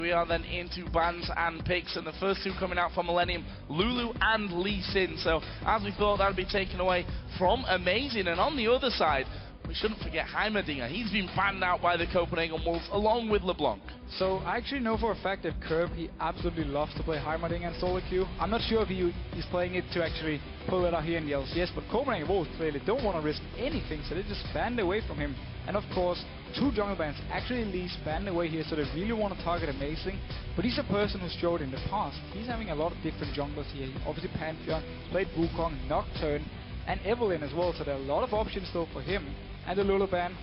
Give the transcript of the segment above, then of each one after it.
We are then into bans and picks, and the first two coming out from Millenium, Lulu and Lee Sin. So as we thought, that would be taken away from Amazing, and on the other side, we shouldn't forget Heimerdinger. He's been banned out by the Copenhagen Wolves along with LeBlanc. So I actually know for a fact that Kerp, he absolutely loves to play Heimerdinger and solo queue. I'm not sure if he's playing it to actually pull it out here in the LCS, but Copenhagen Wolves clearly don't want to risk anything, so they just banned away from him. And of course, two jungle bans actually at least banned away here, so they really want to target Amazing. But he's a person who's showed in the past, he's having a lot of different junglers here. Obviously Pantheon, played Wukong, Nocturne, and Evelynn as well, so there are a lot of options still for him. And the Lulu ban,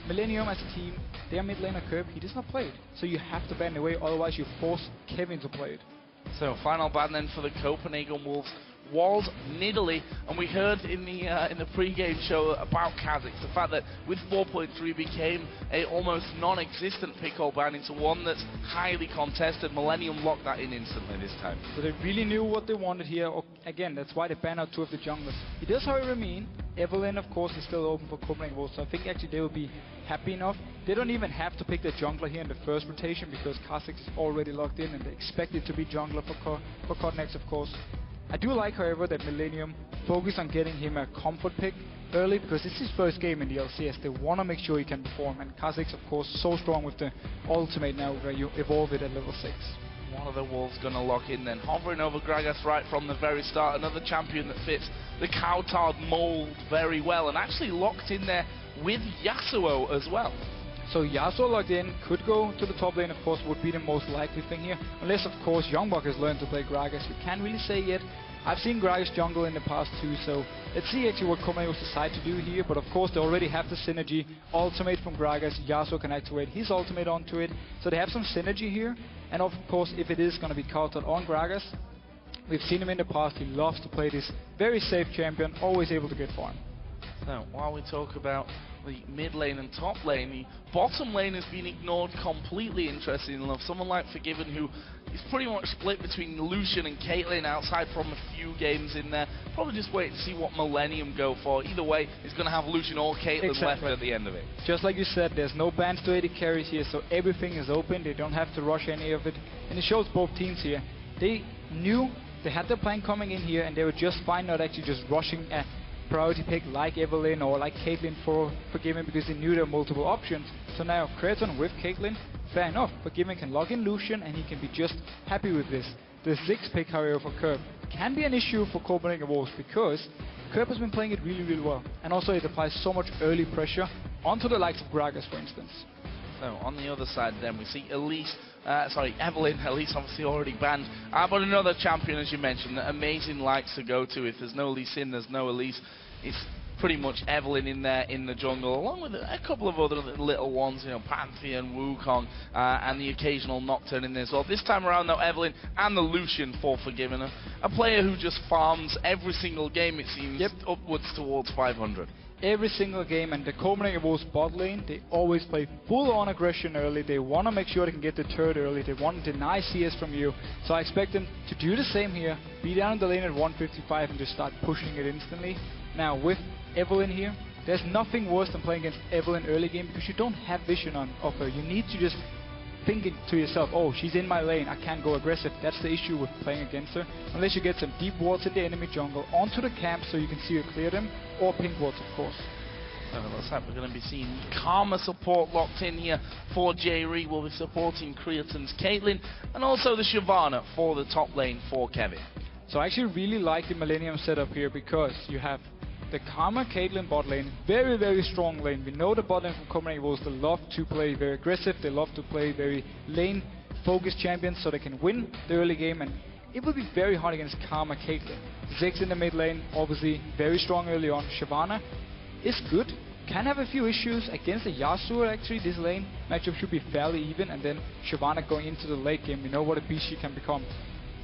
Millenium as a team, their mid laner Kerp, he does not play it. So you have to ban away, otherwise you force Kevin to play it. So final ban then for the Copenhagen Wolves was Nidalee, and we heard in the pre-game show about Kha'Zix, the fact that with 4.3 became a almost non-existent pick-all ban into one that's highly contested. Millenium locked that in instantly this time. So they really knew what they wanted here. Again, that's why they banned out two of the junglers. It does, however, mean Evelynn, of course, is still open for Copenhagen Wolves, so I think actually they will be happy enough. They don't even have to pick the jungler here in the first rotation because Kha'Zix is already locked in and they expect it to be jungler for Kha'Zix, of course. I do like, however, that Millenium focus on getting him a comfort pick early because it's his first game in the LCS. They want to make sure he can perform, and Kha'Zix, of course, so strong with the ultimate now where you evolve it at level 6. One of the Wolves going to lock in then, hovering over Gragas right from the very start. Another champion that fits the cowTard mold very well, and actually locked in there with Yasuo as well. So Yasuo locked in, could go to the top lane, of course, would be the most likely thing here. Unless, of course, YoungBuck has learned to play Gragas. We can't really say yet. I've seen Gragas jungle in the past too, so let's see actually what Copenhagen will decide to do here. But of course, they already have the synergy. Ultimate from Gragas, Yasuo can activate his ultimate onto it. So they have some synergy here. And of course, if it is going to be cowTard on Gragas, we've seen him in the past. He loves to play this very safe champion, always able to get farm. So while we talk about the mid lane and top lane, the bottom lane has been ignored completely, interestingly enough. Someone like Forgiven, who is pretty much split between Lucian and Cailin outside from a few games in there. Probably just wait to see what Millenium go for. Either way, he's going to have Lucian or Cailin left at the end of it. Just like you said, there's no bans to AD carries here, so everything is open. They don't have to rush any of it. And it shows both teams here. They knew they had their plan coming in here, and they were just fine not actually just rushing a priority pick like Evelynn or like Cailin for Forgiven, because they knew there were multiple options. So now Creaton with Cailin, fair enough. Forgiven can log in Lucian and he can be just happy with this. The Ziggs pick, however, for Kerp can be an issue for Copenhagen Wolves because Kerp has been playing it really, really well. And also it applies so much early pressure onto the likes of Gragas, for instance. So on the other side then we see Evelynn, Elise obviously already banned, but another champion, as you mentioned, that Amazing likes to go to. If there's no Lee Sin, there's no Elise. It's pretty much Evelynn in there in the jungle, along with a couple of other little ones, you know, Pantheon, Wukong, and the occasional Nocturne in there as well. This time around though, Evelynn and the Lucian for Forgiven, a player who just farms every single game, it seems, upwards towards 500. Every single game, and the Copenhagen Wolves bot lane, they always play full-on aggression early. They want to make sure they can get the turret early. They want to deny CS from you. So I expect them to do the same here, be down in the lane at 155 and just start pushing it instantly. Now with Evelynn here, there's nothing worse than playing against Evelynn early game because you don't have vision of her. You need to just think to yourself, oh, she's in my lane, I can't go aggressive. That's the issue with playing against her. Unless you get some deep wards in the enemy jungle onto the camp so you can see her clear them, or pink wards, of course. So looks like we're going to be seeing Karma support locked in here for Jree. We'll be supporting Creaton's Cailin, and also the Shyvana for the top lane for Kevin. So I actually really like the Millenium setup here because you have the Karma Cailin bot lane, very, very strong lane. We know the bot lane from Copenhagen Wolves, they love to play very aggressive, they love to play very lane-focused champions so they can win the early game, and it will be very hard against Karma Cailin. Ziggs in the mid lane, obviously very strong early on. Shyvana is good, can have a few issues against the Yasuo actually. This lane matchup should be fairly even, and then Shyvana going into the late game, we know what a beast she can become.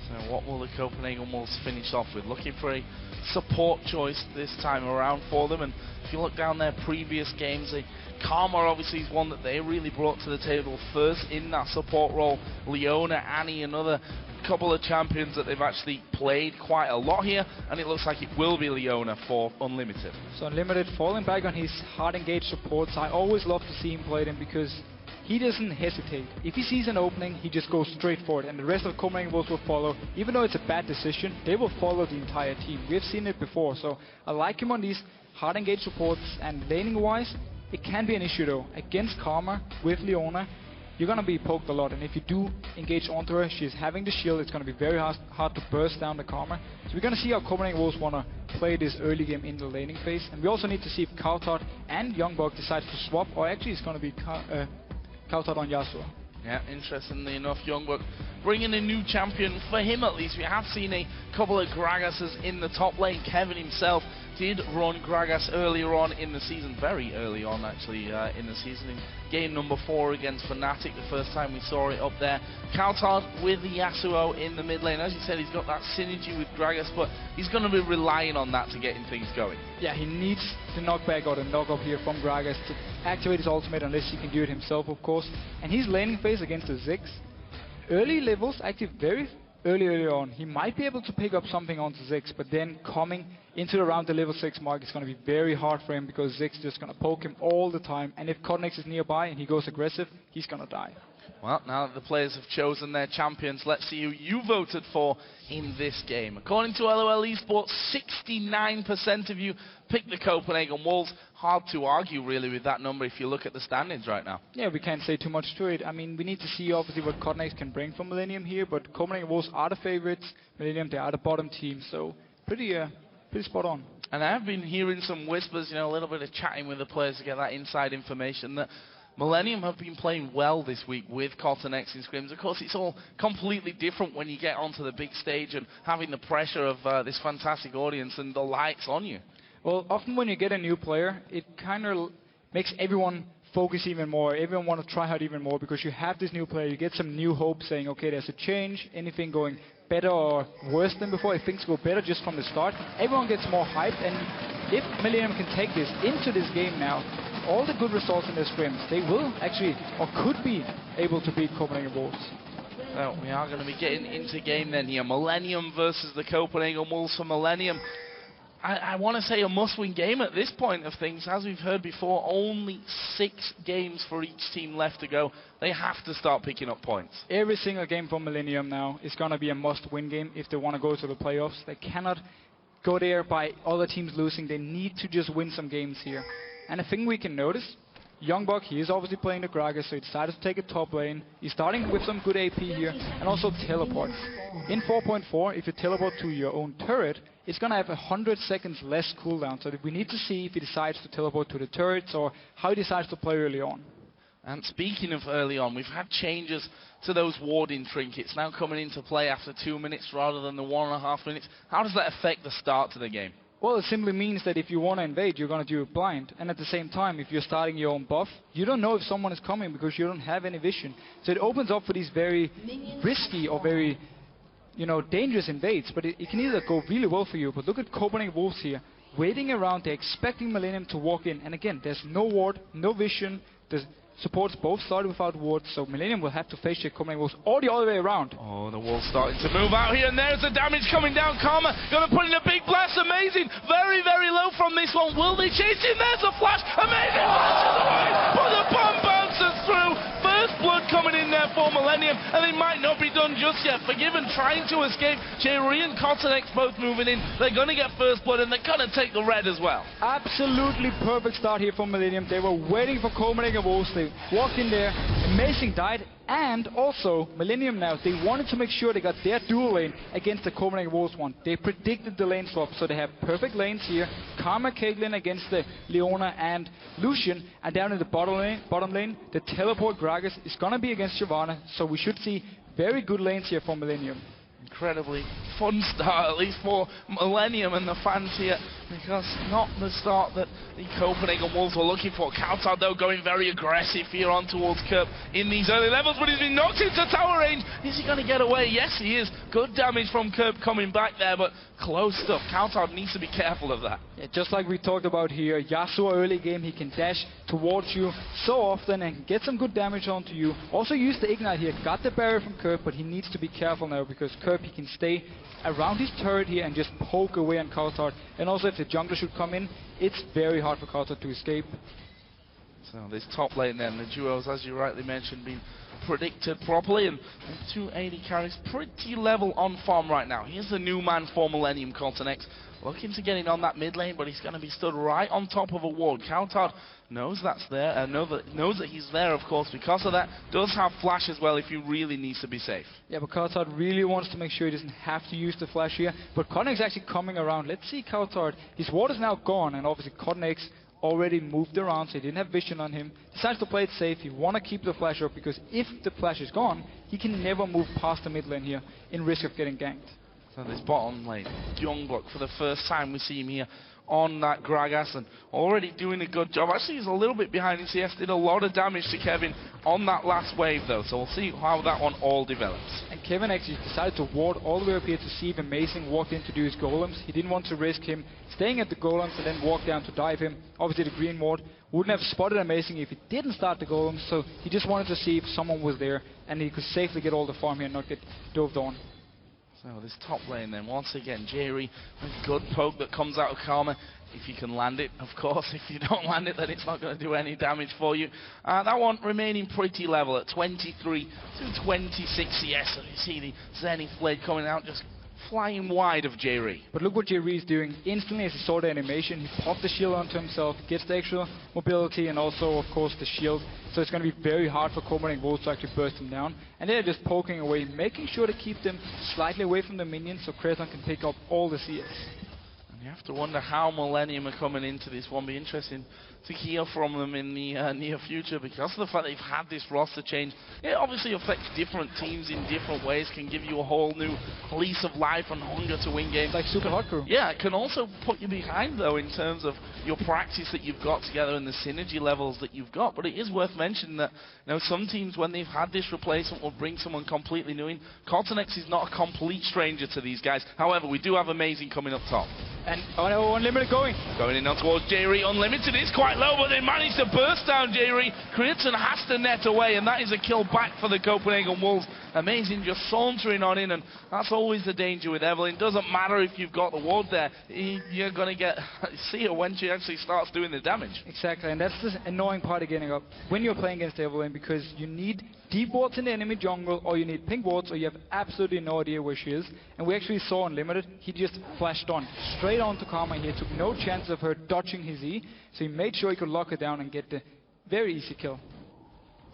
So what will the Copenhagen Wolves finish off with? Looking for a support choice this time around for them, and if you look down their previous games, Karma obviously is one that they really brought to the table first in that support role. Leona, Annie, another couple of champions that they've actually played quite a lot here, and it looks like it will be Leona for Unlimited. So Unlimited falling back on his hard engaged supports. I always love to see him play them because he doesn't hesitate. If he sees an opening, he just goes straight for it, and the rest of the Copenhagen Wolves will follow. Even though it's a bad decision, they will follow the entire team. We have seen it before, so I like him on these hard engaged supports. And laning wise, it can be an issue though. Against Karma with Leona, you're gonna be poked a lot, and if you do engage onto her, she's having the shield, it's gonna be very hard to burst down the Karma. So we're gonna see how Copenhagen Wolves wanna play this early game in the laning phase, and we also need to see if cowTard and YoungBuck decide to swap, or actually it's gonna be cowTard on Yasuo. Yeah, interestingly enough, YoungBuck bringing a new champion. For him at least, we have seen a couple of Gragases in the top lane. Kevin himself did run Gragas earlier on in the season, very early on actually in the season, in game number 4 against Fnatic, the first time we saw it up there. cowTard with the Yasuo in the mid lane. As you said, he's got that synergy with Gragas, but he's going to be relying on that to getting things going. Yeah, he needs the knockback or the knock-up here from Gragas to activate his ultimate, unless he can do it himself, of course. And he's laning phase against the Ziggs. Early levels, actually very early on, he might be able to pick up something on Ziggs, but then coming into around the level 6 mark, it's going to be very hard for him, because Ziggs is just going to poke him all the time, and if Kha'Zix is nearby and he goes aggressive, he's going to die. Well, now that the players have chosen their champions, let's see who you voted for in this game. According to LOL Esports, 69% of you picked the Copenhagen Wolves. Hard to argue, really, with that number if you look at the standings right now. Yeah, we can't say too much to it. I mean, we need to see, obviously, what Kha'Zix can bring from Millenium here, but Copenhagen Wolves are the favorites. Millenium, they are the bottom team, so pretty spot on. And I have been hearing some whispers, you know, a little bit of chatting with the players to get that inside information, that Millenium have been playing well this week with Kha'Zix in scrims. Of course, it's all completely different when you get onto the big stage and having the pressure of this fantastic audience and the lights on you. Well, often when you get a new player, it kind of makes everyone focus even more. Everyone want to try hard even more, because you have this new player, you get some new hope saying, okay, there's a change, anything going better or worse than before. If things go better just from the start, everyone gets more hyped, and if Millenium can take this into this game now, all the good results in their scrims, they will actually, or could be, able to beat Copenhagen Wolves. Well, we are going to be getting into game then here. Millenium versus the Copenhagen Wolves. For Millenium, I want to say a must-win game at this point of things. As we've heard before, only 6 games for each team left to go. They have to start picking up points. Every single game for Millenium now is going to be a must-win game if they want to go to the playoffs. They cannot go there by other teams losing. They need to just win some games here. And a thing we can notice, YoungBuck, he is obviously playing the Gragas, so he decided to take a top lane. He's starting with some good AP here, and also teleports. In 4.4, if you teleport to your own turret, it's going to have 100 seconds less cooldown, so we need to see if he decides to teleport to the turrets, or how he decides to play early on. And speaking of early on, we've had changes to those warding trinkets now coming into play after 2 minutes rather than the 1.5 minutes. How does that affect the start to the game? Well, it simply means that if you want to invade, you're going to do it blind. And at the same time, if you're starting your own buff, you don't know if someone is coming because you don't have any vision. So it opens up for these very risky or very, dangerous invades. But it can either go really well for you. But look at Copenhagen Wolves here. Waiting around, they're expecting Millenium to walk in. And again, there's no ward, no vision. The supports both started without wards, so Millenium will have to face check Copenhagen Wolves all the other way around. Oh, the Wolves starting to move out here, and there's the damage coming down. Karma going to put in a big blast. Amazing. Very, very low from this one. Will they chase him? There's a flash. Amazing. Flashes away, but the bomb bounces through. First blood coming in there for Millenium, and they might not be done just yet. Forgiven trying to escape. Jree and Kha'Zix both moving in. They're going to get first blood, and they're going to take the red as well. Absolutely perfect start here for Millenium. They were waiting for Copenhagen Wolves. They walked in there, amazing died, and also Millenium now, they wanted to make sure they got their dual lane against the Copenhagen Wolves one. They predicted the lane swap, so they have perfect lanes here. Karma Cailin against the Leona and Lucian, and down in the bottom lane, the teleport Gragas is going to be against Shyvana, so we should see very good lanes here for Millenium. Incredibly fun start, at least for Millenium and the fans here, because not the start that the Copenhagen Wolves were looking for. cowTard, though, going very aggressive here on towards Kerp in these early levels, but he's been knocked into tower range. Is he going to get away? Yes, he is. Good damage from Kerp coming back there, but close stuff. cowTard needs to be careful of that. Yeah, just like we talked about here, Yasuo early game, he can dash towards you so often and get some good damage onto you. Also use the ignite here, got the barrier from Kerp, but he needs to be careful now, because Kerp, he can stay around his turret here and just poke away on cowTard. And also if the jungler should come in, it's very hard for cowTard to escape. So this top lane then, the duos, as you rightly mentioned, being predicted properly, and 280 carries pretty level on farm right now. Here's the new man for Millenium, cowTard, looking to get in on that mid lane, but he's going to be stood right on top of a ward. cowTard knows that's there, knows that he's there, of course, because of that. Does have flash as well if he really needs to be safe. Yeah, but cowTard really wants to make sure he doesn't have to use the flash here. But Kha'Zix actually coming around. Let's see cowTard. His ward is now gone, and obviously Kha'Zix already moved around, so he didn't have vision on him. Decides to play it safe. He want to keep the flash up, because if the flash is gone, he can never move past the mid lane here in risk of getting ganked. So this bottom lane, YoungBuck, for the first time we see him here on that Gragas, and already doing a good job. Actually, he's a little bit behind in CS, did a lot of damage to Kevin on that last wave though, so we'll see how that one all develops. And Kevin actually decided to ward all the way up here to see if Amazing walked in to do his golems. He didn't want to risk him staying at the golems and then walk down to dive him. Obviously the green ward wouldn't have spotted Amazing if he didn't start the golems, so he just wanted to see if someone was there and he could safely get all the farm here and not get dove on. So this top lane then, once again, Jree, a good poke that comes out of Karma. If you can land it, of course. If you don't land it, then it's not going to do any damage for you. That one remaining pretty level at 23 to 26 CS. So you see the Zenith Blade coming out, just flying wide of Jree. But look what Jree is doing. Instantly, as he saw the animation, he popped the shield onto himself, gets the extra mobility, and also, of course, the shield. So it's going to be very hard for Copenhagen Wolves to actually burst him down. And they're just poking away, making sure to keep them slightly away from the minions so Creaton can pick up all the CS. And you have to wonder how Millenium are coming into this one. Be interesting to hear from them in the near future, because of the fact they've had this roster change. It obviously affects different teams in different ways, can give you a whole new lease of life and hunger to win games. Like Super Hot Crew. Yeah, it can also put you behind though in terms of your practice that you've got together and the synergy levels that you've got. But it is worth mentioning that some teams, when they've had this replacement, will bring someone completely new in. cowTard is not a complete stranger to these guys. However, we do have Amazing coming up top. And Unlimited going in on towards Jree. Unlimited is quite low, but they managed to burst down Jree. Creaton has to net away, and that is a kill back for the Copenhagen Wolves. Amazing just sauntering on in, and that's always the danger with Evelynn. Doesn't matter if you've got the ward there, you're going to get see her when she actually starts doing the damage. Exactly, and that's the annoying part of getting up when you're playing against Evelynn, because you need deep wards in the enemy jungle, or you need pink wards, or you have absolutely no idea where she is. And we actually saw Unlimited, he just flashed on straight onto Karma here, took no chance of her dodging his E, so he made sure he could lock her down and get the very easy kill.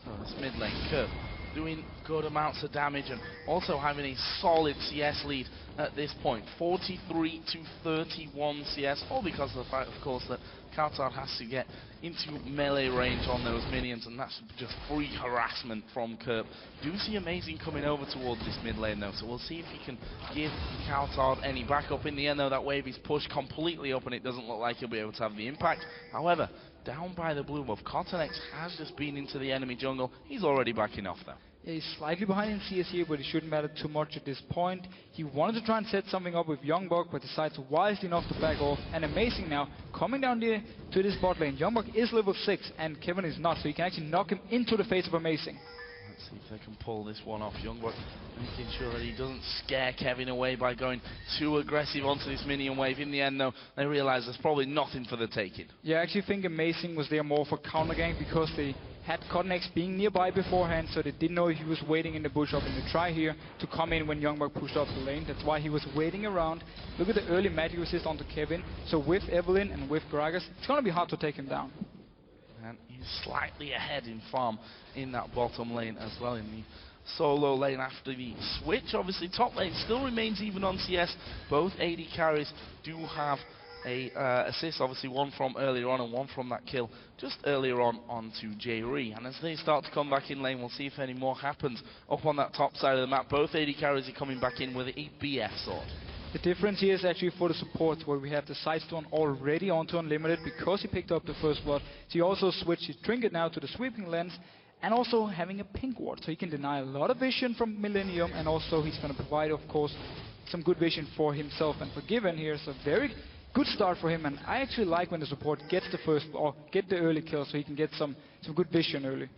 So this mid lane, Kerp, doing good amounts of damage and also having a solid CS lead at this point. 43 to 31 CS, all because of the fact, of course, that cowTard has to get into melee range on those minions, and that's just free harassment from Kerp. Do see Amazing coming over towards this mid lane though, so we'll see if he can give cowTard any backup. In the end though, that wave is pushed completely up and it doesn't look like he'll be able to have the impact. However, down by the blue buff, cowTard has just been into the enemy jungle. He's already backing off though. Yeah, he's slightly behind in CS here, but it shouldn't matter too much at this point. He wanted to try and set something up with YoungBuck, but decides wisely enough to back off. And Amazing now, coming down there to this bot lane. YoungBuck is level 6, and Kevin is not, so he can actually knock him into the face of Amazing. Let's see if they can pull this one off. YoungBuck making sure that he doesn't scare Kevin away by going too aggressive onto this minion wave. In the end, though, they realise there's probably nothing for the taking. Yeah, I actually think Amazing was there more for counter gank, because they had Kha'Zix being nearby beforehand, so they didn't know if he was waiting in the bush up in the try here to come in when YoungBuck pushed up the lane. That's why he was waiting around. Look at the early magic resist onto Kevin. So with Evelynn and with Gragas, it's going to be hard to take him down. And he's slightly ahead in farm in that bottom lane as well, in the solo lane after the switch. Obviously, top lane still remains even on CS. Both AD carries do have a assist, obviously one from earlier on and one from that kill just earlier on onto Jree. And as they start to come back in lane, we'll see if any more happens up on that top side of the map. Both AD carries are coming back in with a BF sword. The difference here is actually for the supports, where we have the Sidestone already onto Unlimited because he picked up the first blood. So he also switched his trinket now to the sweeping lens, and also having a pink ward, so he can deny a lot of vision from Millenium, and also he's going to provide, of course, some good vision for himself and for Given here. So very good start for him, and I actually like when the support gets the first or get the early kill, so he can get some good vision early.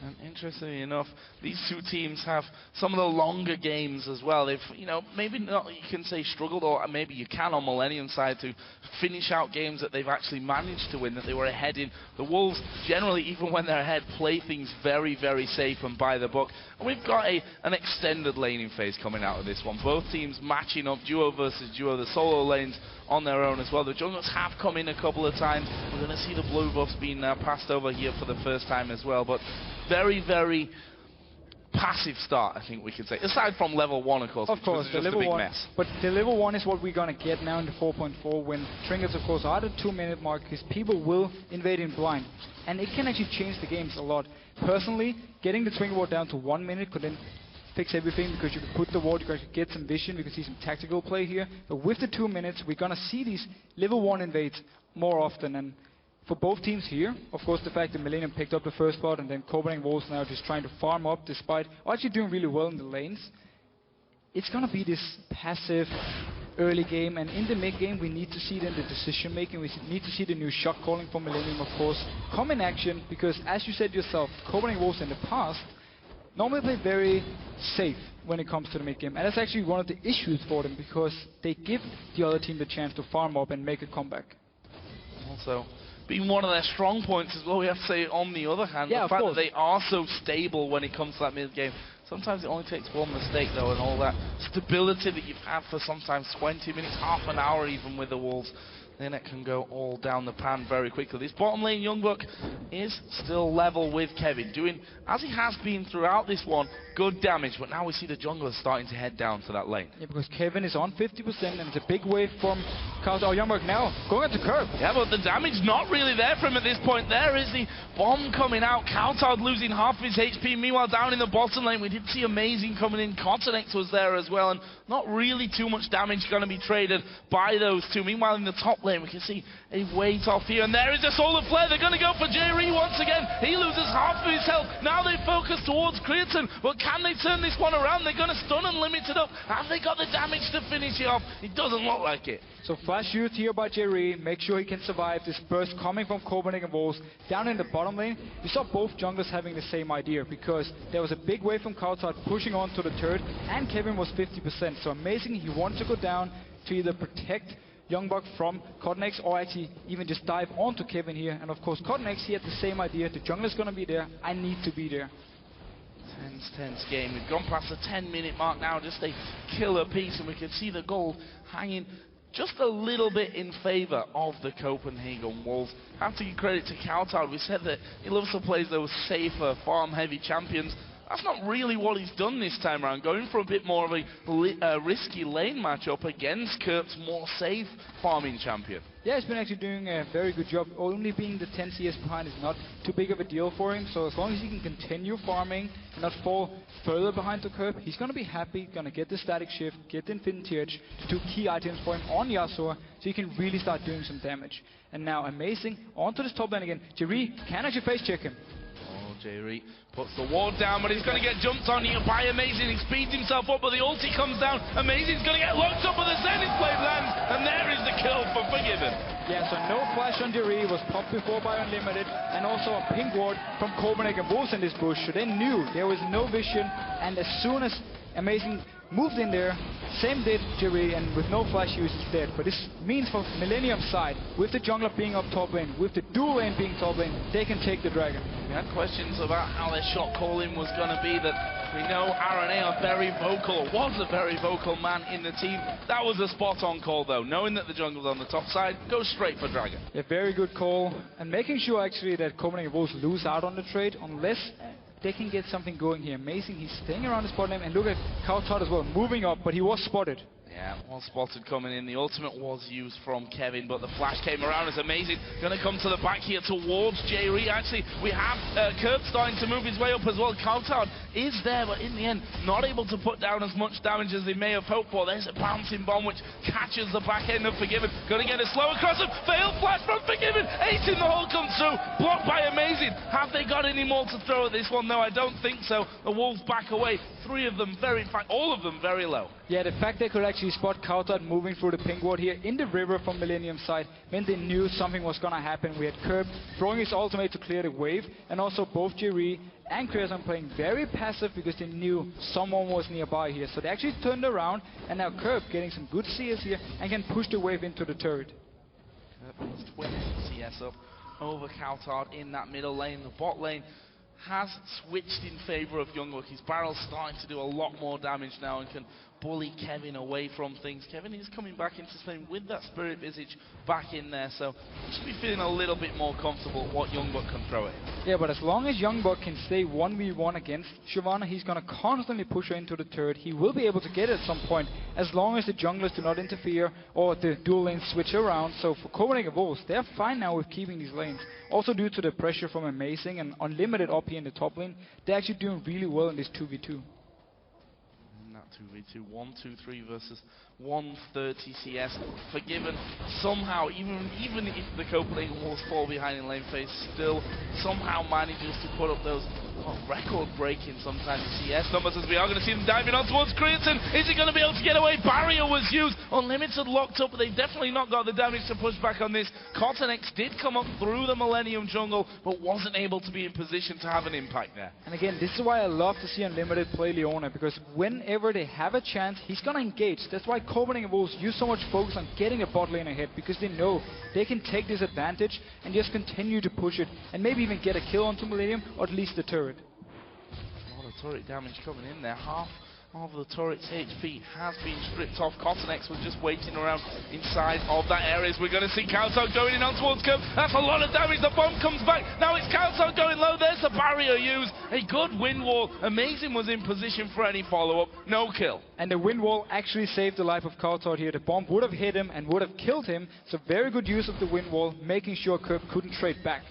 And interestingly enough, these two teams have some of the longer games as well. They've, you know, maybe not you can say struggled, or maybe you can on Millenium side to finish out games that they've actually managed to win, that they were ahead in. The Wolves generally, even when they're ahead, play things very, very safe and by the book. And we've got an extended laning phase coming out of this one. Both teams matching up duo versus duo, the solo lanes on their own as well. The junglers have come in a couple of times. We're going to see the blue buffs being passed over here for the first time as well. But very, very passive start, I think we could say. Aside from level 1, of course, of course, which was just a big mess. But the level 1 is what we're going to get now in the 4.4 when trinkets, of course, are at the 2-minute mark, because people will invade in blind. And it can actually change the games a lot. Personally, getting the trinket ward down to 1 minute could then fix everything, because you can put the ward, you can get some vision, we can see some tactical play here. But with the 2 minutes, we're going to see these level 1 invades more often. And for both teams here, of course, the fact that Millenium picked up the first spot and then Copenhagen Wolves now just trying to farm up despite actually doing really well in the lanes. It's going to be this passive early game, and in the mid game we need to see then the decision making. We need to see the new shot calling from Millenium, of course, come in action, because as you said yourself, Copenhagen Wolves in the past normally play very safe when it comes to the mid game, and that's actually one of the issues for them, because they give the other team the chance to farm up and make a comeback. Also, being one of their strong points as well, we have to say, on the other hand, the fact that they are so stable when it comes to that mid-game. Sometimes it only takes one mistake, though, and all that stability that you've had for sometimes 20 minutes, half an hour even with the Wolves, then it can go all down the pan very quickly. This bottom lane, YoungBuck is still level with Kevin, doing, as he has been throughout this one, good damage, but now we see the junglers starting to head down to that lane. Yeah, because Kevin is on 50%, and it's a big wave from YoungBuck now, going into Kerp. Yeah, but the damage not really there for him at this point. There is the bomb coming out, cowTard losing half of his HP, meanwhile down in the bottom lane, we did see Amazing coming in, Kha'Zix was there as well, and not really too much damage going to be traded by those two. Meanwhile in the top lane, we can see a wait off here, and there is a solar flare. They're going to go for Jree once again. He loses half of his health. Now they focus towards Creaton, but can they turn this one around? They're going to stun and limit it up. Have they got the damage to finish it off? It doesn't look like it. So flash youth here by Jree, make sure he can survive this burst coming from Copenhagen Wolves. Down in the bottom lane, we saw both junglers having the same idea, because there was a big wave from cowTard pushing on to the turret, and Kevin was 50%. So Amazing, he wanted to go down to either protect YoungBuck from Kha'Zix, or actually even just dive onto Kevin here. And of course Kha'Zix, he had the same idea, the jungler's gonna be there, I need to be there. Tense game. We've gone past the 10-minute mark now, just a killer piece, and we can see the goal hanging just a little bit in favour of the Copenhagen Wolves. Have to give credit to cowTard. We said that he loves to play those safer, farm-heavy champions. That's not really what he's done this time around, going for a bit more of a risky lane matchup against Kerp's more safe farming champion. Yeah, he's been actually doing a very good job. Only being the 10 CS behind is not too big of a deal for him, so as long as he can continue farming and not fall further behind to Kerp, he's going to be happy, going to get the static shift, get the Infinity Edge, the 2 key items for him on Yasuo, so he can really start doing some damage. And now Amazing, onto this top lane again. Jree can actually face check him. Jree puts the ward down, but he's going to get jumped on here by Amazing. He speeds himself up, but the ulti comes down. Amazing's going to get locked up, but the Zenith Blade lands, and there is the kill for Forgiven. Yeah, so no flash on Jree, was popped before by Unlimited, and also a pink ward from Copenhagen Wolves in this bush, so they knew there was no vision, and as soon as Amazing moved in there, same did Jree, and with no flash he was dead. But this means for Millenium's side, with the jungler being up top lane, with the dual lane being top lane, they can take the dragon. We had questions about how their shot calling was going to be, that we know Araneae are very vocal, or was a very vocal man in the team. That was a spot-on call though, knowing that the jungle's on the top side, go straight for dragon. A very good call, and making sure actually that Copenhagen Wolves lose out on the trade, unless they can get something going here. Amazing, he's staying around the spot lane, and look at cowTard as well, moving up, but he was spotted. Yeah, well spotted coming in. The ultimate was used from Kevin, but the flash came around as Amazing. Going to come to the back here towards Jree. Actually, we have Kerp starting to move his way up as well. cowTard is there, but in the end, not able to put down as much damage as they may have hoped for. There's a bouncing bomb which catches the back end of Forgiven. Going to get a slow across him. Failed flash from Forgiven. 8 in the hole comes through. Blocked by Amazing. Have they got any more to throw at this one? No, I don't think so. The Wolves back away. 3 of them all of them very low. Yeah, the fact they could actually actually spot cowTard moving through the pink ward here in the river from Millenium side, meant they knew something was gonna happen. We had Kerp throwing his ultimate to clear the wave, and also both Jree and Creaton playing very passive because they knew someone was nearby here. So they actually turned around, and now Kerp getting some good CS here and can push the wave into the turret. Kerp needs 20 CS up over cowTard in that middle lane. The bot lane has switched in favour of YoungBuck. His barrel's starting to do a lot more damage now and can bully Kevin away from things. Kevin is coming back into Spain with that Spirit Visage back in there, so he should be feeling a little bit more comfortable what YoungBuck can throw at him. Yeah, but as long as YoungBuck can stay 1v1 against Shyvana, he's going to constantly push her into the turret. He will be able to get it at some point, as long as the junglers do not interfere or the dual lanes switch around. So for Copenhagen Wolves, they're fine now with keeping these lanes. Also due to the pressure from Amazing and unlimited OP in the top lane, they're actually doing really well in this 2v2. 2v2, 1-2-3 versus 130 CS. Forgiven somehow, even if the Copenhagen Wolves fall behind in lane phase, still somehow manages to put up those record-breaking sometimes CS numbers, as we are going to see them diving on towards Creaton. Is he going to be able to get away? Barrier was used. Unlimited locked up, but they've definitely not got the damage to push back on this. Kha'Zix did come up through the Millenium jungle, but wasn't able to be in position to have an impact there. And again, this is why I love to see Unlimited play Leona, because whenever they have a chance, he's going to engage. That's why Copenhagen Wolves use so much focus on getting a bot lane ahead, because they know they can take this advantage and just continue to push it, and maybe even get a kill onto Millenium, or at least the turret. A lot of turret damage coming in there. Half of the turret's HP has been stripped off. Kha'Zix was just waiting around inside of that area. We're going to see cowTard going in on towards Kerp. That's a lot of damage. The bomb comes back. Now it's cowTard going low. There's the barrier used. A good wind wall. Amazing was in position for any follow-up. No kill. And the wind wall actually saved the life of cowTard here. The bomb would have hit him and would have killed him. So very good use of the wind wall, making sure Kerp couldn't trade back.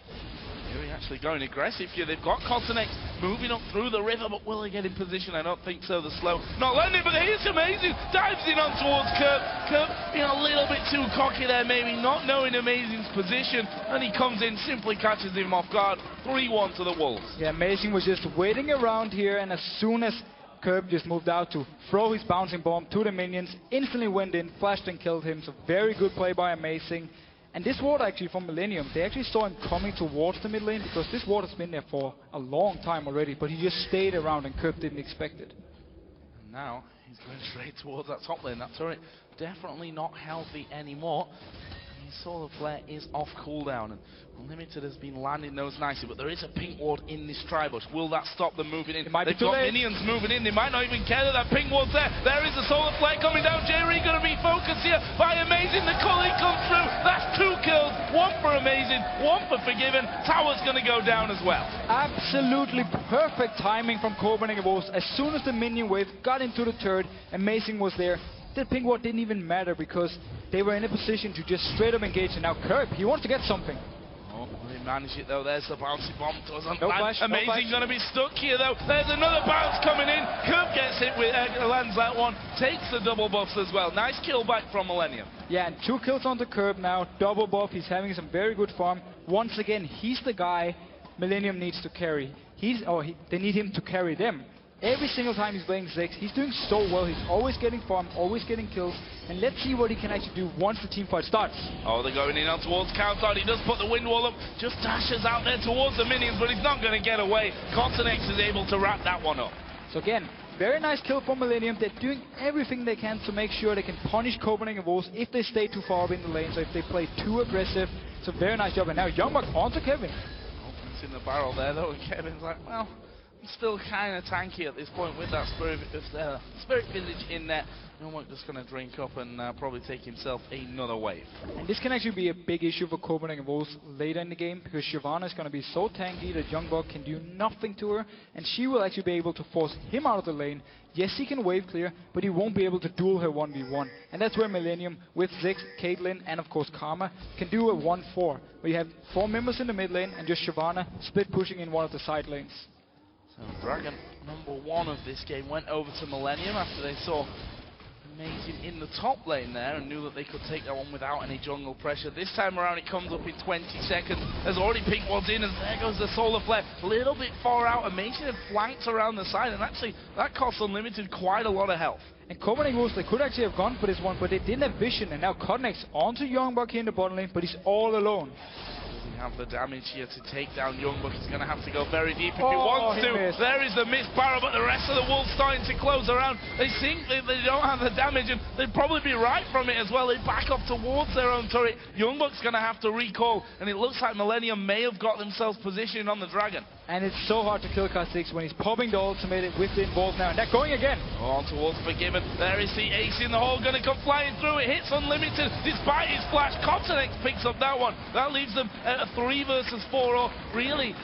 Jree actually going aggressive here. They've got Kha'Zix moving up through the river, but will they get in position? I don't think so. The slow not landing, but he's Amazing. Dives in on towards Kerp. Kerp being a little bit too cocky there, maybe not knowing Amazing's position, and he comes in, simply catches him off guard. 3-1 to the Wolves. Yeah, Amazing was just waiting around here, and as soon as Kerp just moved out to throw his bouncing bomb to the minions, instantly went in, flashed and killed him. So very good play by Amazing. And this ward actually from Millenium, they actually saw him coming towards the mid lane, because this ward has been there for a long time already, but he just stayed around and Kerp didn't expect it. And now he's going straight towards that top lane. That turret definitely not healthy anymore. And his solar flare is off cooldown, and Unlimited has been landing those nicely, but there is a pink ward in this tri-bush. Will that stop them moving in? They've got minions moving in. They might not even care that pink ward's there. There is a solar flare coming down. Jree going to be focused here by Amazing. The Cailin comes through. That's 2 kills. 1 for Amazing, 1 for Forgiven. Tower's going to go down as well. Absolutely perfect timing from Copenhagen Wolves. As soon as the minion wave got into the turret, Amazing was there. The pink ward didn't even matter, because they were in a position to just straight up engage. And now Kerp, he wants to get something. They manage it though. There's the bouncy bomb. Doesn't no land. Flash, Amazing no going to be stuck here though. There's another bounce coming in. Kerp gets it with lands that one. Takes the double buffs as well. Nice kill back from Millenium. Yeah, and 2 kills on the Kerp now. Double buff. He's having some very good farm. Once again, he's the guy Millenium needs to carry. They need him to carry them. Every single time he's playing Ziggs, he's doing so well. He's always getting farm, always getting kills. And let's see what he can actually do once the team fight starts. Oh, they're going in on towards cowTard. He does put the wind wall up, just dashes out there towards the minions, but he's not going to get away. Kha'Zix is able to wrap that one up. So again, very nice kill from Millenium. They're doing everything they can to make sure they can punish Copenhagen Wolves if they stay too far up in the lane, so if they play too aggressive. So very nice job. And now YoungBuck onto Kevin. Opens in the barrel there though, and Kevin's like, well, I'm still kind of tanky at this point with that Spirit Visage in there. YoungBuck just going to drink up and probably take himself another wave. And this can actually be a big issue for Copenhagen Wolves later in the game, because Shyvana is going to be so tanky that YoungBuck can do nothing to her, and she will actually be able to force him out of the lane. Yes, he can wave clear, but he won't be able to duel her 1v1. And that's where Millenium, with Ziggs, Cailin, and of course Karma, can do a 1-4, where you have 4 members in the mid lane and just Shyvana split pushing in one of the side lanes. So Dragon, number 1 of this game, went over to Millenium after they saw Amazing in the top lane there, and knew that they could take that one without any jungle pressure. This time around it comes up in 20 seconds. Has already picked one's in, and there goes the solar flare. A little bit far out. Amazing had flanked around the side, and actually that cost Unlimited quite a lot of health. And Copenhagen Wolves, they could actually have gone for this one, but they didn't have vision, and now Kha'Zix onto YoungBuck here in the bottom lane, but he's all alone. Doesn't have the damage here to take down YoungBuck. He's going to have to go very deep if he wants to. Missed. There is the missed barrel, but the rest of the Wolves starting to close around. They think they don't have the damage, and they'd probably be right from it as well. They back up towards their own turret. YoungBuck's going to have to recall, and it looks like Millenium may have got themselves positioned on the dragon. And it's so hard to kill Kha'Zix when he's popping the ultimate with the involved now, and they're going again. On towards Forgiven. There is the ace in the hole, going to come flying through. It hits Unlimited despite his flash. Kha'Zix picks up that one. That leaves them at a 3 versus 4, or really,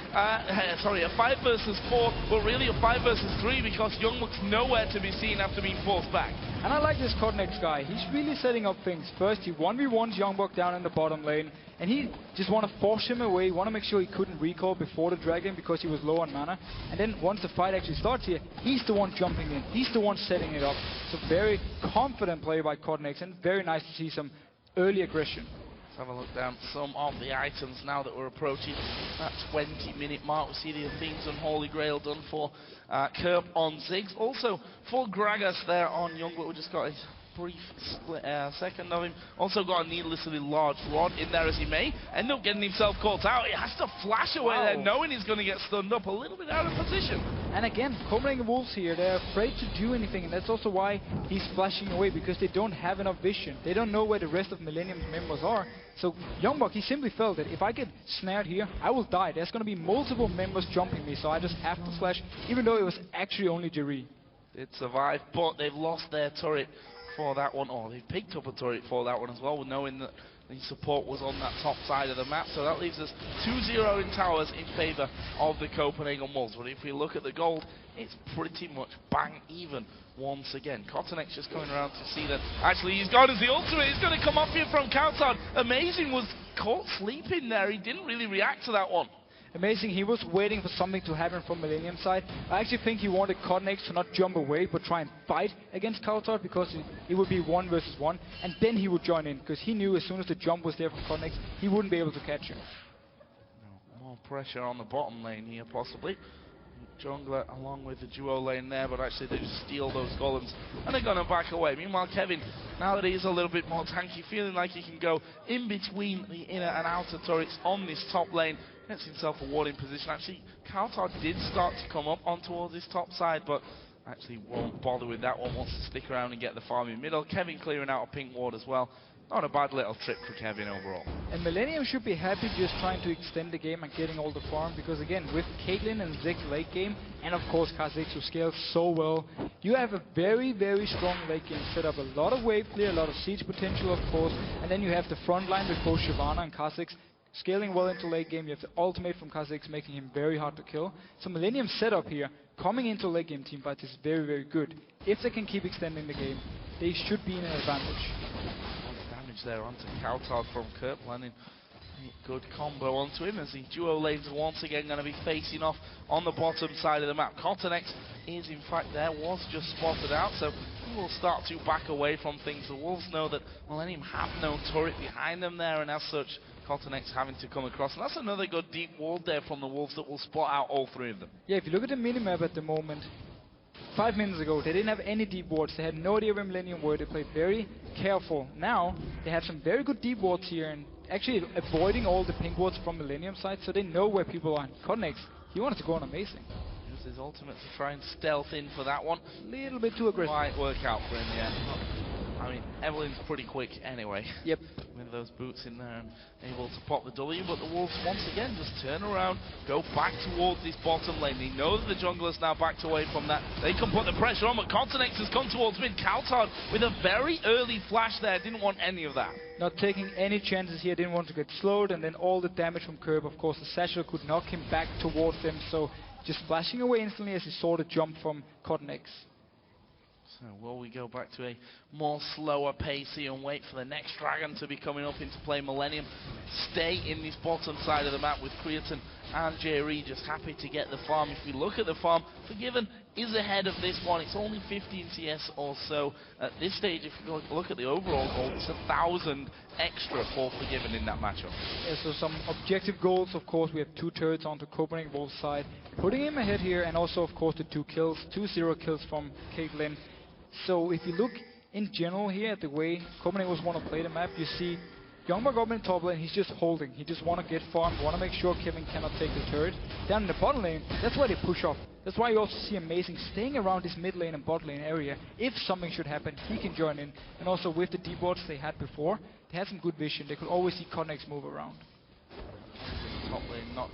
sorry, a 5 versus 4, but really a 5 versus 3 because YoungBuck's nowhere to be seen after being forced back. And I like this Kha'Zix guy. He's really setting up things. First, he 1v1s YoungBuck down in the bottom lane, and he just want to force him away, want to make sure he couldn't recall before the dragon because he was low on mana. And then once the fight actually starts here, he's the one jumping in. He's the one setting it up. So very confident play by Kha'Zix, and very nice to see some early aggression. Let's have a look down some of the items now that we're approaching that 20-minute mark. We see the things Unholy Grail done for Kerp on Ziggs. Also for Gragas there on YoungBuck. We just got a brief split, second of him. Also got a needlessly large rod in there as he may end up getting himself caught out. He has to flash away there knowing he's going to get stunned up, a little bit out of position. And again, Copenhagen Wolves here, they're afraid to do anything, and that's also why he's flashing away, because they don't have enough vision. They don't know where the rest of Millennium's members are. So YoungBuck, he simply felt that if I get snared here, I will die. There's going to be multiple members jumping me, so I just have to flash, even though it was actually only Jree. Did survive, but they've lost their turret for that one, or they've picked up a turret for that one as well, knowing that the support was on that top side of the map. So that leaves us 2-0 in towers in favour of the Copenhagen Wolves. But if we look at the gold, it's pretty much bang even once again. Kha'Zix just coming around to see that actually he's gone as the ultimate. He's going to come off here from cowTard. Amazing was caught sleeping there. He didn't really react to that one. Amazing, he was waiting for something to happen from Millennium side. I actually think he wanted Kha'Zix to not jump away, but try and fight against cowTard, because it would be 1 versus 1, and then he would join in, because he knew as soon as the jump was there from Kha'Zix, he wouldn't be able to catch him. No, more pressure on the bottom lane here, possibly. Jungler along with the duo lane there, but actually they just steal those golems and they're going to back away. Meanwhile, Kevin, now that he's a little bit more tanky, feeling like he can go in between the inner and outer turrets on this top lane, gets himself a warding position. Actually, cowTard did start to come up on towards his top side, but actually won't bother with that one, wants to stick around and get the farm in middle. Kevin clearing out a pink ward as well. Not a bad little trip for Kevin overall. And Millennium should be happy just trying to extend the game and getting all the farm, because again, with Cailin and Ziggs late game, and of course Kha'Zix who scales so well, you have a very, very strong late game set up. A lot of wave clear, a lot of siege potential of course, and then you have the front line with both Shyvana and Kha'Zix scaling well into late game. You have the ultimate from Kha'Zix making him very hard to kill. So Millennium's setup here, coming into late game team fights, is very, very good. If they can keep extending the game, they should be in an advantage. There onto cowTard from Kerp, landing a good combo onto him as the duo lanes are once again going to be facing off on the bottom side of the map. Kha'Zix is in fact there, was just spotted out, so he will start to back away from things. The Wolves know that Millennium have no turret behind them there, and as such Kha'Zix having to come across, and that's another good deep wall there from the Wolves that will spot out all three of them. Yeah, if you look at the minimap at the moment, 5 minutes ago, they didn't have any deep wards. They had no idea where Millennium were. They played very careful. Now, they have some very good deep wards here, and actually avoiding all the pink wards from Millennium side, so they know where people are. Kha'Zix, he wanted to go on amazing. Use his ultimate to try and stealth in for that one. A little bit too aggressive. Might work out for him, yeah. I mean, Evelynn's pretty quick anyway. Yep. With those boots in there and able to pop the W, but the Wolves once again just turn around, go back towards this bottom lane. They know that the jungler's now backed away from that. They can put the pressure on, but Kha'Zix has come towards mid. cowTard with a very early flash there, didn't want any of that. Not taking any chances here, didn't want to get slowed, and then all the damage from Kerp. Of course, the satchel could knock him back towards them, so just flashing away instantly as he saw the jump from Kha'Zix. So will we go back to a more slower pace here and wait for the next dragon to be coming up into play? Millennium stay in this bottom side of the map with Creaton and Jree just happy to get the farm. If we look at the farm, Forgiven is ahead of this one. It's only 15 CS or so at this stage. If you look at the overall goal, it's 1,000 extra for Forgiven in that matchup. Yeah, so some objective goals, of course. We have 2 turrets onto Copenhagen Wolves side, putting him ahead here, and also, of course, the 2 kills, 2 0 kills from Cailin. So if you look in general here at the way Copenhagen Wolves want to play the map, you see YoungBuck up in top lane, he's just holding. He just want to get farm, want to make sure Kevin cannot take the turret. Down in the bottom lane, that's why they push off. That's why you also see Amazing staying around this mid lane and bot lane area. If something should happen, he can join in. And also with the D-bots they had before, they had some good vision. They could always see Kha'Zix move around. Top lane, not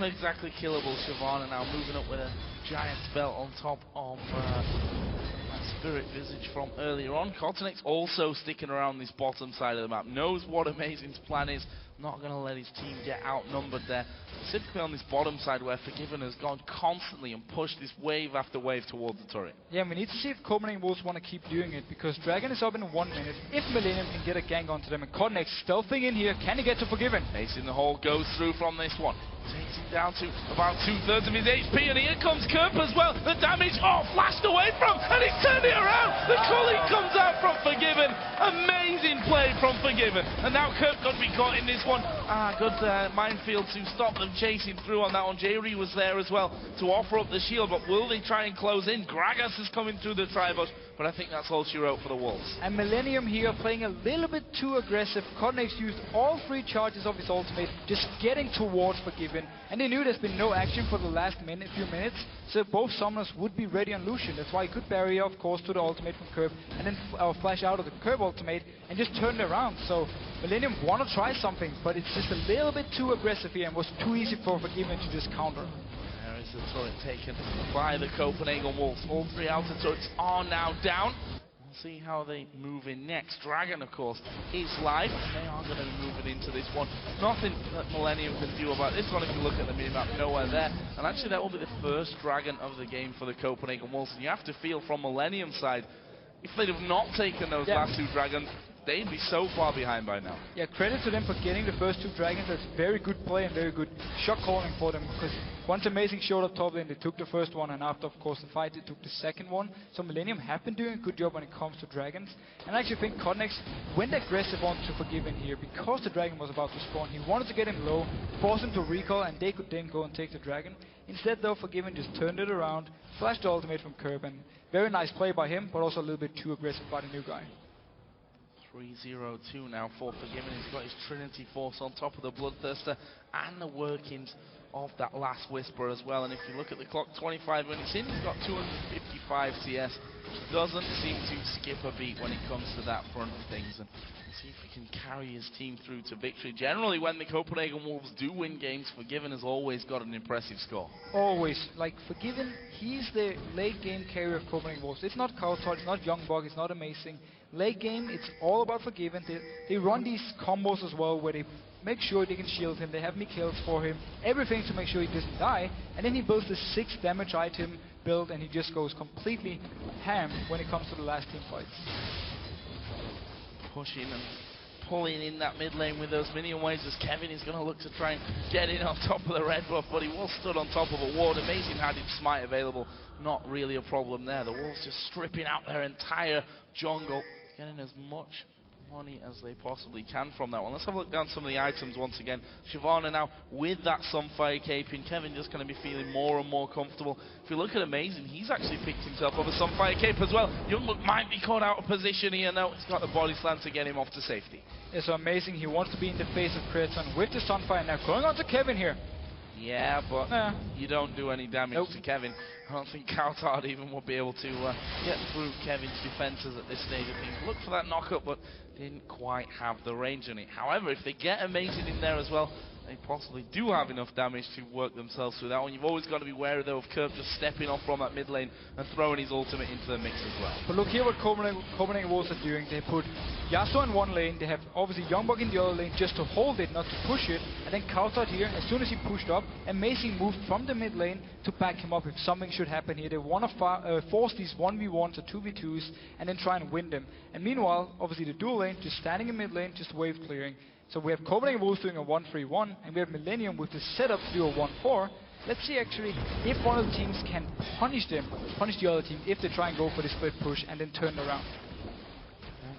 exactly killable. Shyvana now moving up with a giant spell on top of Spirit Visage from earlier on. Kha'Zix also sticking around this bottom side of the map. Knows what Amazing's plan is. Not going to let his team get outnumbered there. Specifically on this bottom side where Forgiven has gone constantly and pushed this wave after wave towards the turret. Yeah, we need to see if Copenhagen Wolves want to keep doing it, because Dragon is up in 1 minute. If Millenium can get a gank onto them, and Kha'Zix stealthing in here, can he get to Forgiven? Ace in the hole goes through from this one. Takes him down to about 2/3 of his HP, and here comes Kerp as well. The damage, flashed away from, and he's turned it around. The Cailin comes out from Forgiven. Amazing play from Forgiven. And now Kerp got to be caught in this one. Good minefield to stop them chasing through on that one. Jree was there as well to offer up the shield, but will they try and close in? Gragas is coming through the tri-bush, but I think that's all she wrote for the Wolves. And Millenium here playing a little bit too aggressive. Kha'Zix used all 3 charges of his ultimate, just getting towards Forgiven. And they knew there's been no action for the last few minutes, so both summoners would be ready on Lucian. That's why he could barrier, of course, to the ultimate from Kerp, and then flash out of the Kerp ultimate and just turn it around. So Millenium want to try something, but it's just a little bit too aggressive here and was too easy for Forgiven to just counter. There is the turret taken by the Copenhagen Wolves. All 3 outer turrets are now down. We'll see how they move in next. Dragon, of course, is live. They are going to be moving into this one. Nothing that Millenium can do about this one. If you look at the minimap, nowhere there. And actually, that will be the first Dragon of the game for the Copenhagen Wolves. And you have to feel from Millenium's side, if they'd have not taken those last 2 Dragons, they'd be so far behind by now. Yeah, credit to them for getting the first 2 Dragons. That's very good play and very good shot calling for them, because once Amazing showed up top lane, they took the first one, and after, of course, the fight, they took the second one. So Millenium have been doing a good job when it comes to Dragons. And I actually think Kha'Zix went aggressive onto Forgiven here, because the Dragon was about to spawn. He wanted to get him low, force him to recall, and they could then go and take the Dragon. Instead, though, Forgiven just turned it around, flashed the ultimate from Kerp, and very nice play by him, but also a little bit too aggressive by the new guy. 3-0-2 now for Forgiven. He's got his Trinity Force on top of the Bloodthirster and the workings of that last Whisper as well. And if you look at the clock, 25 minutes in, he's got 255 CS. Doesn't seem to skip a beat when it comes to that front of things. And see if he can carry his team through to victory. Generally, when the Copenhagen Wolves do win games, Forgiven has always got an impressive score. Always. Like, Forgiven, he's the late game carrier of Copenhagen Wolves. It's not cowTard, it's not YoungBuck, it's not Amazing. Late game, it's all about Forgiven. They run these combos as well, where they make sure they can shield him, they have me kills for him, everything to make sure he doesn't die, and then he builds the 6 damage item build, and he just goes completely ham when it comes to the last team fights. Pushing and pulling in that mid lane with those minion waves, as Kevin is going to look to try and get in on top of the red buff, but he was stood on top of a ward. Amazing had his smite available, not really a problem there. The Wolves just stripping out their entire jungle, getting as much money as they possibly can from that one. Let's have a look down some of the items once again. Shyvana now with that Sunfire Cape, and Kevin just going to be feeling more and more comfortable. If you look at Amazing, he's actually picked himself up a Sunfire Cape as well. YoungBuck might be caught out of position here now. He's got the body slam to get him off to safety. Yeah, so Amazing, he wants to be in the face of Creaton with the Sunfire. Now going on to Kevin here. Yeah, but you don't do any damage to Kevin. I don't think cowTard even will be able to get through Kevin's defenses at this stage of things. Look for that knockup, but didn't quite have the range on it. However, if they get Amazing in there as well, they possibly do have enough damage to work themselves through that one. You've always got to be wary, though, of Kerp just stepping off from that mid lane and throwing his ultimate into the mix as well. But look here what Copenhagen Wolves are doing. They put Yasuo in one lane, they have obviously YoungBuck in the other lane just to hold it, not to push it, and then cowTard here. As soon as he pushed up, Amazing moved from the mid lane to back him up if something should happen here. They want to force these 1v1s or 2v2s and then try and win them. And meanwhile, obviously the dual lane just standing in mid lane, just wave clearing. So we have Copenhagen Wolves doing a 1-3-1, and we have Millenium with the setup to do a 1-4. Let's see actually if one of the teams can punish the other team if they try and go for the split push and then turn around.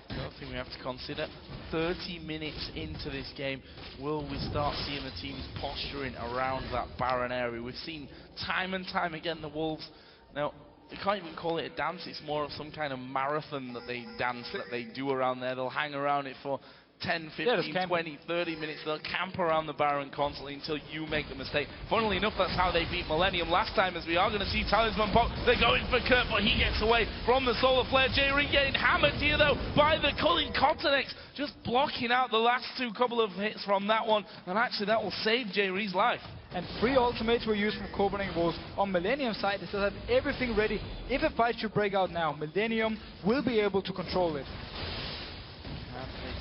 The other thing we have to consider, 30 minutes into this game, will we start seeing the teams posturing around that Baron area? We've seen time and time again the Wolves, now you can't even call it a dance, it's more of some kind of marathon that they dance, that they do around there. They'll hang around it for 10, 15, 20, 30 minutes. They'll camp around the Baron constantly until you make the mistake. Funnily enough, that's how they beat Millenium last time, as we are going to see Talisman pop. They're going for Kerp, but he gets away from the Solar Flare. Jree getting hammered here, though, by the Cailin Kha'Zix, just blocking out the last couple of hits from that one, and actually that will save Jree's life. And 3 ultimates were used from Copenhagen Wolves. On Millenium side, they still have everything ready. If a fight should break out now, Millenium will be able to control it.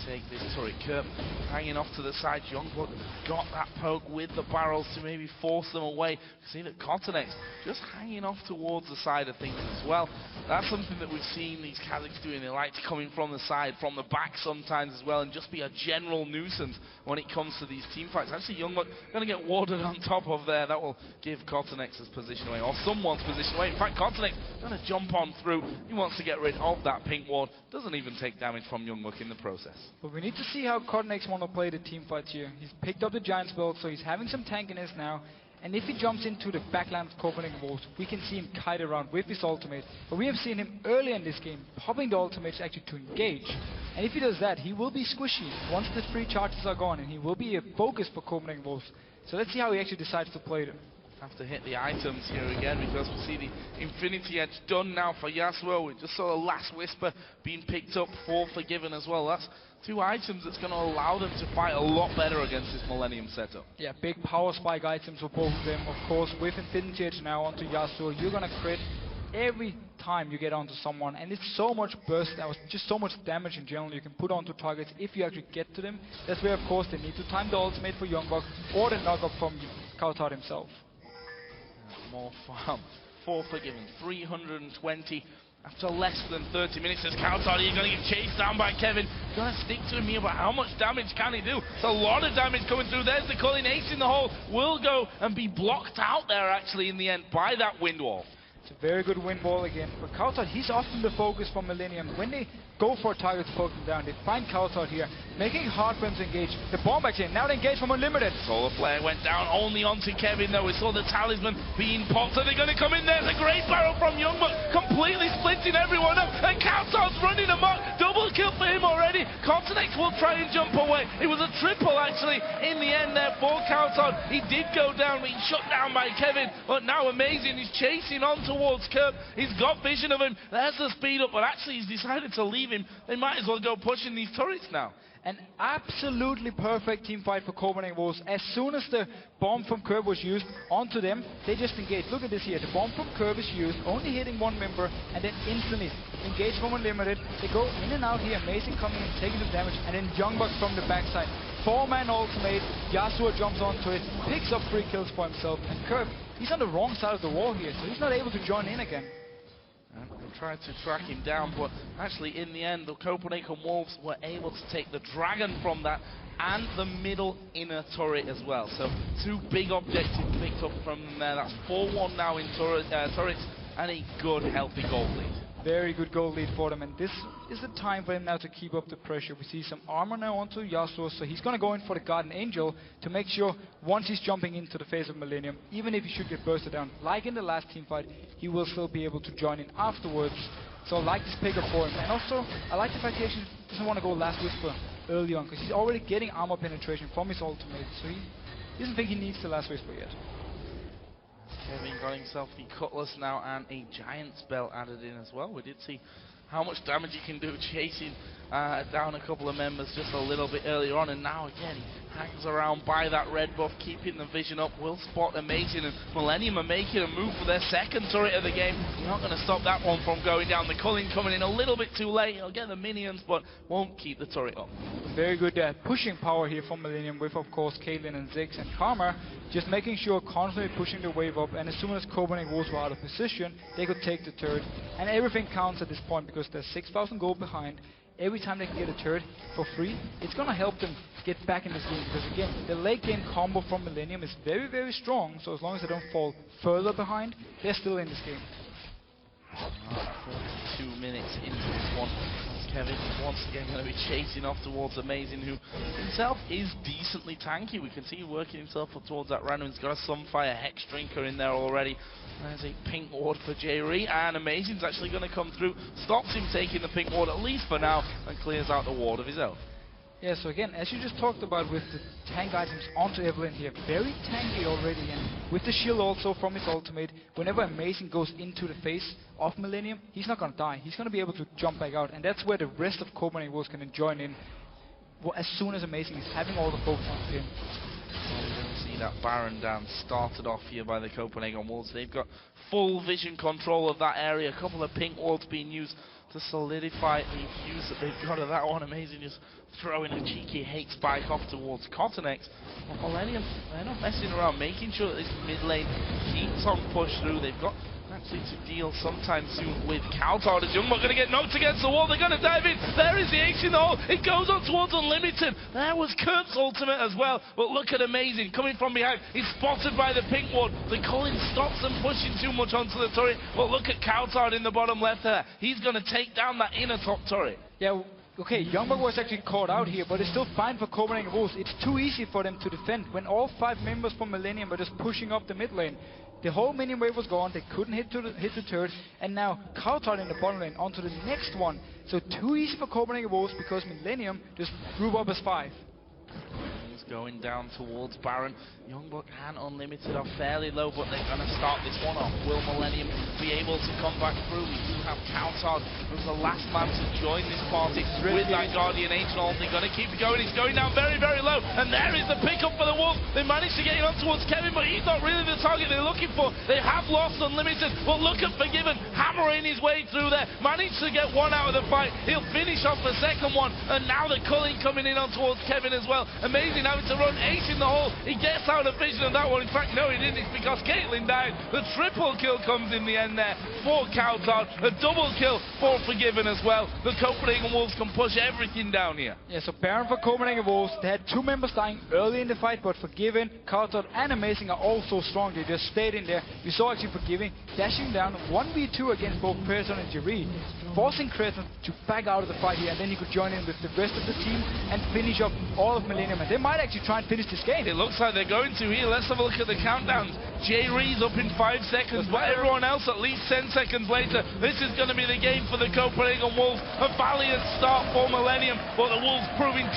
Take this turret. Kerp hanging off to the side. YoungBuck got that poke with the barrels to maybe force them away. See that Kha'Zix just hanging off towards the side of things as well. That's something that we've seen these Kha'Zix doing. They like to come in from the side, from the back sometimes as well, and just be a general nuisance when it comes to these team fights. Actually, YoungBuck going to get warded on top of there. That will give Kha'Zix's position away, or someone's position away. In fact, Kha'Zix going to jump on through. He wants to get rid of that pink ward. Doesn't even take damage from YoungBuck in the process. But we need to see how Kha'Zix want to play the team fights here. He's picked up the Giants build, so he's having some tankiness now. And if he jumps into the backline of Copenhagen Wolves, we can see him kite around with his ultimate. But we have seen him earlier in this game popping the ultimates actually to engage. And if he does that, he will be squishy once the 3 charges are gone, and he will be a focus for Copenhagen Wolves. So let's see how he actually decides to play them. Have to hit the items here again, because we see the Infinity Edge done now for Yasuo. We just saw the last Whisper being picked up for Forgiven as well. That's 2 items that's going to allow them to fight a lot better against this Millenium setup. Yeah, big power spike items for both of them. Of course, with Infinity Edge now onto Yasuo, you're going to crit every time you get onto someone, and it's so much burst, just so much damage in general you can put onto targets if you actually get to them. That's where, of course, they need to time the ultimate for YoungBuck or the knock-up from cowTard himself. More farm for Forgiven. 320 after less than 30 minutes. As cowTard, he's going to get chased down by Kevin. Going to stick to him here, but how much damage can he do? It's a lot of damage coming through. There's the Cailin ace in the hole. Will go and be blocked out there actually in the end by that wind wall. It's a very good wind wall again. But cowTard, he's often the focus for Millenium. When they go for a target to poke them down, they find cowTard here, making it hard for him to engage. The bomb back in, now they engage from Unlimited. Solar Flare went down only onto Kevin though. We saw the Talisman being popped. Are they going to come in there? There's a great barrel from YoungBuck, completely splitting everyone up. And cowTard's running amok. Double kill for him already. Kha'Zix will try and jump away. It was a triple actually in the end there for cowTard. He did go down, being shut down by Kevin. But now amazing, he's chasing on towards Kerp. He's got vision of him. There's the speed up, but actually he's decided to leave him. They might as well go pushing these turrets now. An absolutely perfect team fight for Copenhagen Wolves. As soon as the bomb from Kerp was used onto them, they just engaged. Look at this here. The bomb from Kerp is used, only hitting one member, and then instantly engaged from Unlimited. They go in and out here, amazing coming in, taking the damage, and then YoungBuck from the backside. 4-man ultimate, Yasuo jumps onto it, picks up 3 kills for himself, and Kerp, he's on the wrong side of the wall here, so he's not able to join in again. They'll try to track him down, but actually in the end the Copenhagen Wolves were able to take the dragon from that and the middle inner turret as well. So 2 big objectives picked up from them there. That's 4-1 now in turrets and a good healthy gold lead. Very good gold lead for them, and this is the time for him now to keep up the pressure. We see some armor now onto Yasuo, so he's going to go in for the Guardian Angel to make sure once he's jumping into the face of Millenium, even if he should get bursted down, like in the last team fight, he will still be able to join in afterwards. So I like this pickup for him, and also I like the fact he actually doesn't want to go Last Whisper early on, because he's already getting armor penetration from his ultimate, so he doesn't think he needs the Last Whisper yet. Kevin got himself the Cutlass now and a Giant spell added in as well. We did see how much damage he can do chasing down a couple of members just a little bit earlier on, and now again he hangs around by that red buff, keeping the vision up. Will spot amazing, and Millenium are making a move for their second turret of the game. You're not going to stop that one from going down. The Cailin coming in a little bit too late. He'll get the minions, but won't keep the turret up. Very good pushing power here from Millenium with, of course, Cailin and Ziggs and Karma, just making sure constantly pushing the wave up, and as soon as Copenhagen Wolves were out of position, they could take the turret. And everything counts at this point, because because there's 6,000 gold behind. Every time they can get a turret for free, it's gonna help them get back in this game, because again, the late game combo from Millenium is very, very strong, so as long as they don't fall further behind, they're still in this game. 42 minutes into this one. Kevin once again going to be chasing off towards Amazing, who himself is decently tanky. We can see him working himself up towards that random. He's got a Sunfire Hex Drinker in there already. There's a pink ward for Jree, and Amazing's actually going to come through, stops him taking the pink ward, at least for now, and clears out the ward of his own. Yeah, so again, as you just talked about with the tank items onto Evelynn here, very tanky already, and with the shield also from his ultimate, whenever Amazing goes into the face of Millenium, he's not going to die. He's going to be able to jump back out, and that's where the rest of Copenhagen Wolves can join in as soon as Amazing is having all the focus on him. We're going to see that Baron dance started off here by the Copenhagen Wolves. They've got full vision control of that area, a couple of pink wards being used to solidify the views that they've got of that one. Amazing, just throwing a cheeky hate spike off towards Kha'Zix. Well, Millennium, they're not messing around, making sure that this mid lane keeps on push through. They've got actually to deal sometime soon with cowTard. Is YoungBuck going to get knocked against the wall? They're going to dive in. There is the ace in the hole. It goes on towards Unlimited. There was Kerp's ultimate as well. But look at Amazing coming from behind. He's spotted by the pink ward. The Cailin stops them pushing too much onto the turret. But look at cowTard in the bottom left there. He's going to take down that inner top turret. Yeah. Okay, YoungBuck was actually caught out here, but it's still fine for Copenhagen Wolves. It's too easy for them to defend when all 5 members from Millenium are just pushing up the mid lane. The whole minion wave was gone, they couldn't hit the turret, and now cowTard in the bottom lane onto the next one. So too easy for Copenhagen Wolves because Millenium just group up as 5. He's going down towards Baron. YoungBuck and Unlimited are fairly low, but they're going to start this one off. Will Millenium be able to come back through? We do have cowTard, who's the last man to join this party with that Guardian Angel ult. They're going to keep going. He's going down very, very low, and there is the pickup for the Wolves. They managed to get him on towards Kevin, but he's not really the target they're looking for. They have lost Unlimited, but look at Forgiven hammering his way through there. Managed to get one out of the fight. He'll finish off the second one, and now the Cailin coming in on towards Kevin as well. Amazing having to run ace in the hole. He gets out of vision of that one. In fact, no, he didn't. It's because Cailin died. The triple kill comes in the end there for cowTard. A double kill for Forgiven as well. The Copenhagen Wolves can push everything down here. Yeah, so Baron for Copenhagen Wolves. They had 2 members dying early in the fight, but Forgiven, cowTard, and Amazing are all so strong. They just stayed in there. We saw actually Forgiven dashing down 1v2 against both Creaton and Jree, forcing Creaton to back out of the fight here, and then he could join in with the rest of the team and finish up all of Millenium. And they might actually try and finish this game. It looks like they're going to here. Let's have a look at the countdowns. Jree's up in 5 seconds, but everyone else at least 10 seconds later. This is going to be the game for the Copenhagen Wolves. A valiant start for Millenium, but the Wolves proving too